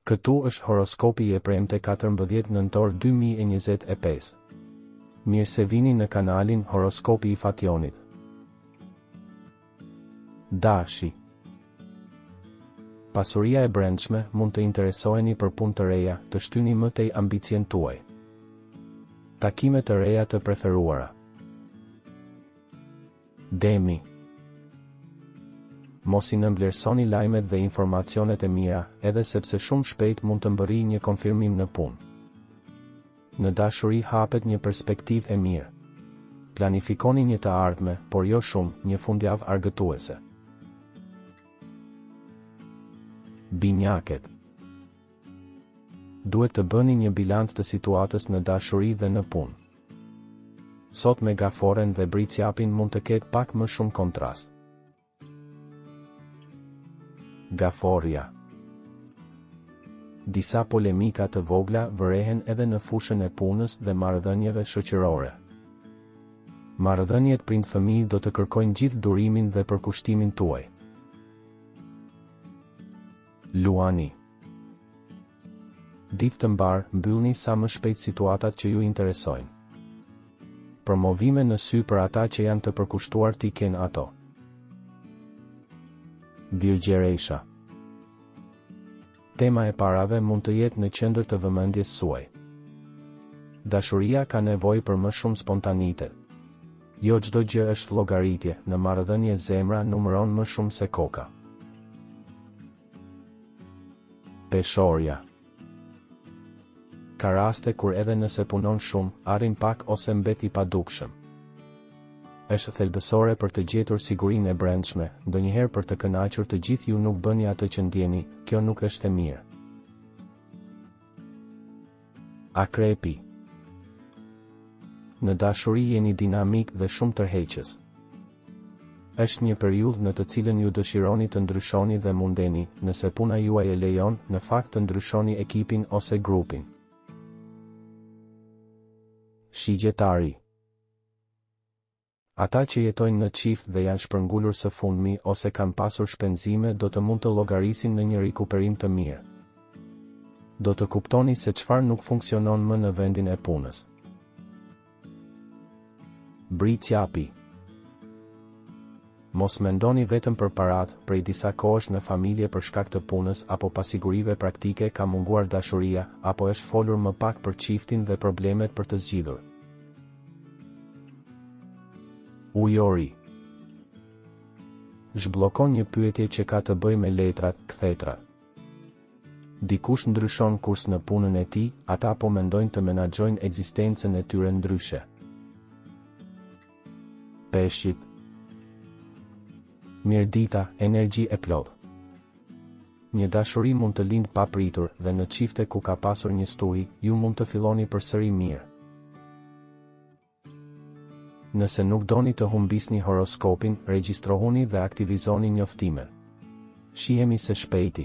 Këtu është horoskopi i premte 14 nëntor 2025. Mirë se vini në kanalin Horoskopi i Fationit. Dashi. Pasuria e brendshme mund të interesoheni për punë të reja, të shtyni më tej ambicien tuaj. Takime të reja të preferuara. Demi. Mos i nënvlerësoni lajmet dhe informacionet e mira, edhe sepse shumë shpejt mund të mbërrijë një konfirmim në punë. Në dashuri hapet një perspektivë e mirë. Planifikoni një të ardhme, por jo shumë, një fundjavë argëtuese. Binjaket. Duhet të bëni një bilanc të situatës në dashuri dhe në punë. Sot me gaforen dhe bricjapin mund të ketë pak më shumë kontrast. Gaforja. Disa polemika të vogla vërehen edhe në fushën e punës dhe marrëdhënieve shoqërore. Marrëdhëniet prind fëmijë do të kërkojnë gjithë durimin dhe përkushtimin tuaj. Luani. Ditë të mbar, mbyllni sa më shpejt situatat që ju interesojnë. Promovime në sy për ata që janë të përkushtuar t'i kenë ato. Virgjeresha. Tema e parave mund të jetë në qendër të vëmendjes suaj. Dashuria ka nevojë për më shumë spontanitet. Jo çdo gjë është llogaritje, në marrëdhënie zemra numëron më shumë se koka. Peshorja. Ka raste kur edhe nëse punon shumë, arrin pak ose mbet i padukshëm. Është thelbësore për të gjetur sigurinë e brendshme, ndonjëherë për të kënaqur të gjithë ju nuk bëni atë që ndjeni, kjo nuk është e mirë. Akrepi. Në dashuri jeni dinamik dhe shumë tërheqës. Është një periudhë në të cilën ju dëshironi të ndryshoni dhe mundeni, nëse puna juaj e lejon, në fakt të ndryshoni ekipin ose grupin. Shigjetari. Ata që jetojnë në çift dhe janë shpërngulur së fundmi ose kanë pasur shpenzime do të mund të llogarisin në një rikuperim të mirë. Do të kuptoni se çfarë nuk funksionon më në vendin e punës. Bricjapi. Mos mendoni vetëm për paratë, prej disa kohësh në familje për shkak të punës apo pasigurive praktike ka munguar dashuria, apo është folur më pak për çiftin dhe problemet për të zgjidhur. Ujori. Zhbllokon një pyetje që ka të bëjë me letrat, kthetrat. Dikush ndryshon kurs në punën e tij, ata po mendojnë të menaxhojnë ekzistencën e tyre ndryshe. Peshqit. Mirdita, energji e plotë. Një dashuri mund të lindë papritur dhe në çifte ku ka pasur një stuhi, ju mund të filloni përsëri mirë. Nëse nuk doni të humbisni horoskopin, regjistrohuni dhe aktivizoni njoftimet. Shihemi së shpejti.